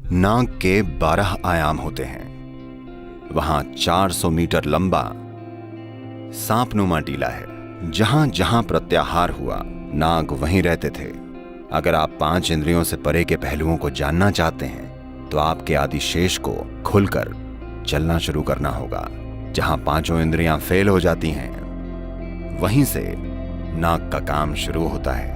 नाग के 12 आयाम होते हैं। वहां 400 मीटर लंबा सांपनुमा टीला है। जहां जहां प्रत्याहार हुआ, नाग वहीं रहते थे। अगर आप 5 इंद्रियों से परे के पहलुओं को जानना चाहते हैं तो आपके आदिशेष को खुलकर चलना शुरू करना होगा। जहां 5 इंद्रियां फेल हो जाती हैं, वहीं से नाग का काम शुरू होता है।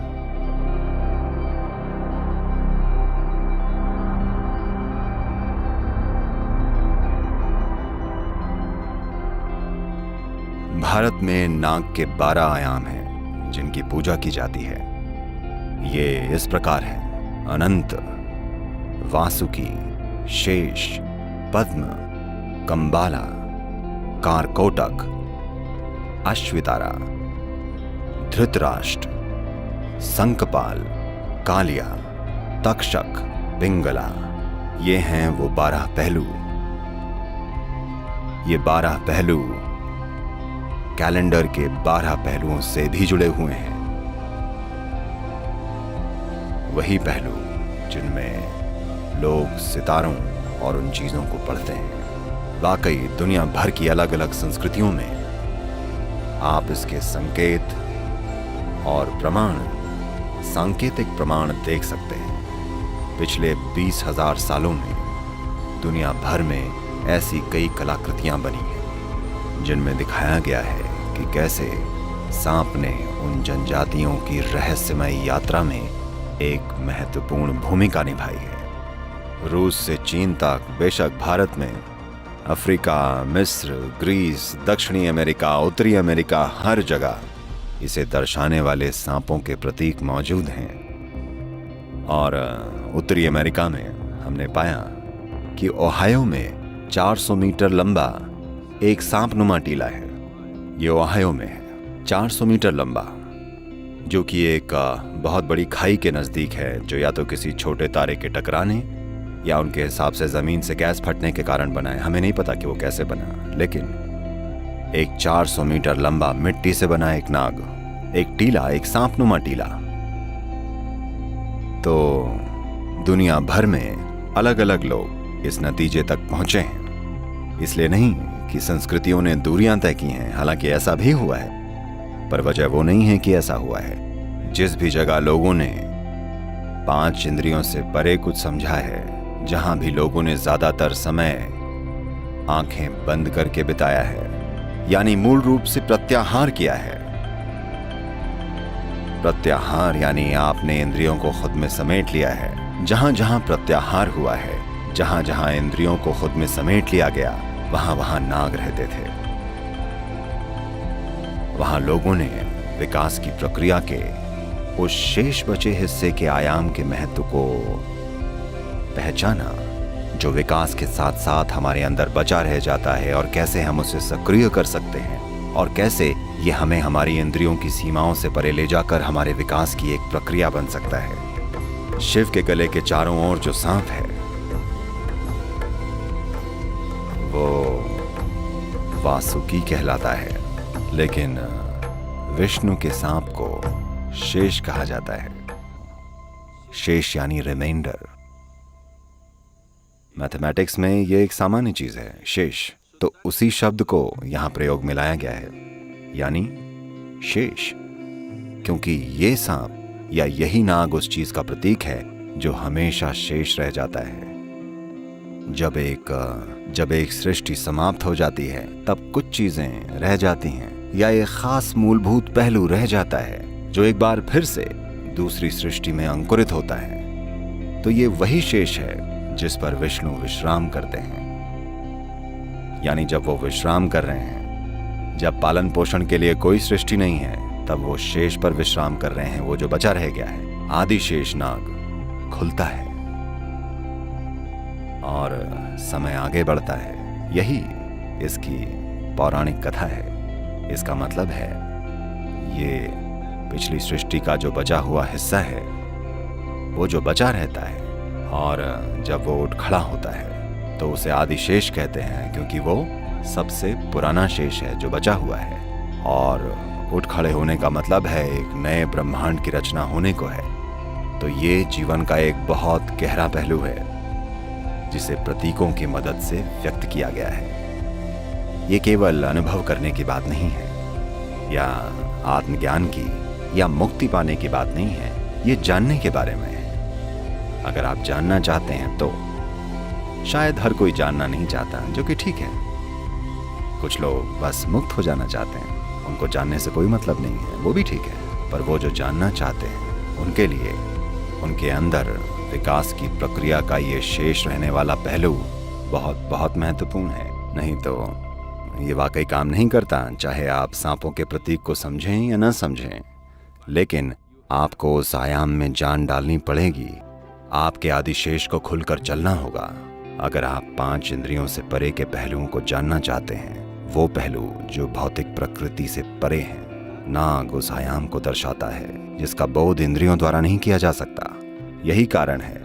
भारत में नाग के 12 आयाम हैं जिनकी पूजा की जाती है। ये इस प्रकार हैं: अनंत, वासुकी, शेष, पद्म, कंबाला, कारकोटक, अश्वितारा, धृतराष्ट्र, संकपाल, कालिया, तक्षक, पिंगला। ये हैं वो 12 पहलू। ये 12 पहलू कैलेंडर के 12 पहलुओं से भी जुड़े हुए हैं। वही पहलू जिनमें लोग सितारों और उन चीजों को पढ़ते हैं। वाकई दुनिया भर की अलग अलग संस्कृतियों में आप इसके संकेत और प्रमाण, सांकेतिक प्रमाण देख सकते हैं। पिछले 20,000 सालों में दुनिया भर में ऐसी कई कलाकृतियां बनी हैं जिनमें दिखाया गया है कि कैसे सांप ने उन जनजातियों की रहस्यमय यात्रा में एक महत्वपूर्ण भूमिका निभाई है। रूस से चीन तक, बेशक भारत में, अफ्रीका, मिस्र, ग्रीस, दक्षिणी अमेरिका, उत्तरी अमेरिका, हर जगह इसे दर्शाने वाले सांपों के प्रतीक मौजूद हैं। और उत्तरी अमेरिका में हमने पाया कि ओहायो में 400 मीटर लंबा एक सांपनुमा टीला है। ये ओहायो में है, 400 मीटर लंबा, जो कि एक बहुत बड़ी खाई के नजदीक है, जो या तो किसी छोटे तारे के टकराने या उनके हिसाब से जमीन से गैस फटने के कारण बना है। हमें नहीं पता कि वो कैसे बना, लेकिन एक 400 मीटर लंबा मिट्टी से बना एक नाग, एक टीला, एक सांपनुमा टीला। तो दुनिया भर में अलग अलग लोग इस नतीजे तक पहुंचे हैं। इसलिए नहीं कि संस्कृतियों ने दूरियां तय की हैं, हालांकि ऐसा भी हुआ है, पर वजह वो नहीं है कि ऐसा हुआ है। जिस भी जगह लोगों ने 5 इंद्रियों से परे कुछ समझा है, जहां भी लोगों ने ज्यादातर समय आंखें बंद करके बिताया है, यानी मूल रूप से प्रत्याहार किया है। प्रत्याहार यानी आपने इंद्रियों को खुद में समेट लिया है। जहां जहां प्रत्याहार हुआ है, जहां जहां इंद्रियों को खुद में समेट लिया गया, वहां वहां नाग रहते थे। वहां लोगों ने विकास की प्रक्रिया के उस शेष बचे हिस्से के आयाम के महत्व को पहचाना, जो विकास के साथ साथ हमारे अंदर बचा रह जाता है, और कैसे हम उसे सक्रिय कर सकते हैं, और कैसे ये हमें हमारी इंद्रियों की सीमाओं से परे ले जाकर हमारे विकास की एक प्रक्रिया बन सकता है। शिव के गले के चारों ओर जो सांप है, वो वासुकी कहलाता है, लेकिन विष्णु के सांप को शेष कहा जाता है। शेष यानी रिमाइंडर। मैथमेटिक्स में ये एक सामान्य चीज है, शेष। तो उसी शब्द को यहां प्रयोग में लाया गया है, यानी शेष, क्योंकि ये सांप या यही नाग उस चीज का प्रतीक है जो हमेशा शेष रह जाता है। जब एक सृष्टि समाप्त हो जाती है, तब कुछ चीजें रह जाती हैं, या एक खास मूलभूत पहलू रह जाता है जो एक बार फिर से दूसरी सृष्टि में अंकुरित होता है। तो ये वही शेष है जिस पर विष्णु विश्राम करते हैं। यानी जब वो विश्राम कर रहे हैं, जब पालन पोषण के लिए कोई सृष्टि नहीं है, तब वो शेष पर विश्राम कर रहे हैं। वो जो बचा रह गया है, आदिशेष नाग, खुलता है और समय आगे बढ़ता है। यही इसकी पौराणिक कथा है। इसका मतलब है ये पिछली सृष्टि का जो बचा हुआ हिस्सा है, वो जो बचा रहता है, और जब वो उठ खड़ा होता है तो उसे आदिशेष कहते हैं, क्योंकि वो सबसे पुराना शेष है जो बचा हुआ है। और उठ खड़े होने का मतलब है एक नए ब्रह्मांड की रचना होने को है। तो ये जीवन का एक बहुत गहरा पहलू है। जिसे प्रतीकों की मदद से व्यक्त किया गया है। ये केवल अनुभव करने की बात नहीं है, या आत्मज्ञान की या मुक्ति पाने की बात नहीं है, ये जानने के बारे में है। अगर आप जानना चाहते हैं तो शायद हर कोई जानना नहीं चाहता, जो कि ठीक है। कुछ लोग बस मुक्त हो जाना चाहते हैं, उनको जानने से कोई मतलब नहीं है, वो भी ठीक है। पर वो जो जानना चाहते हैं, उनके लिए उनके अंदर विकास की प्रक्रिया का ये शेष रहने वाला पहलू बहुत बहुत महत्वपूर्ण है। नहीं तो ये वाकई काम नहीं करता, चाहे आप सांपों के प्रतीक को समझें या न समझें। लेकिन आपको उस आयाम में जान डालनी पड़ेगी, आपके आदिशेष को खुलकर चलना होगा। अगर आप 5 इंद्रियों से परे के पहलुओं को जानना चाहते हैं, वो पहलू जो भौतिक प्रकृति से परे हैं, नाग उस आयाम को दर्शाता है जिसका बोध इंद्रियों द्वारा नहीं किया जा सकता। यही कारण है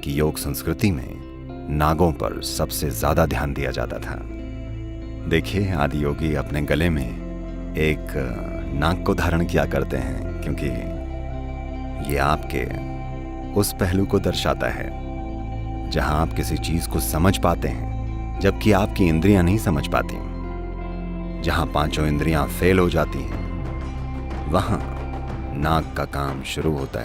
कि योग संस्कृति में नागों पर सबसे ज्यादा ध्यान दिया जाता था। देखिए, आदि योगी अपने गले में एक नाग को धारण किया करते हैं, क्योंकि ये आपके उस पहलू को दर्शाता है जहां आप किसी चीज को समझ पाते हैं जबकि आपकी इंद्रियां नहीं समझ पाती। जहां 5 इंद्रियां फेल हो जाती हैं, वहां नाग का काम शुरू होता है।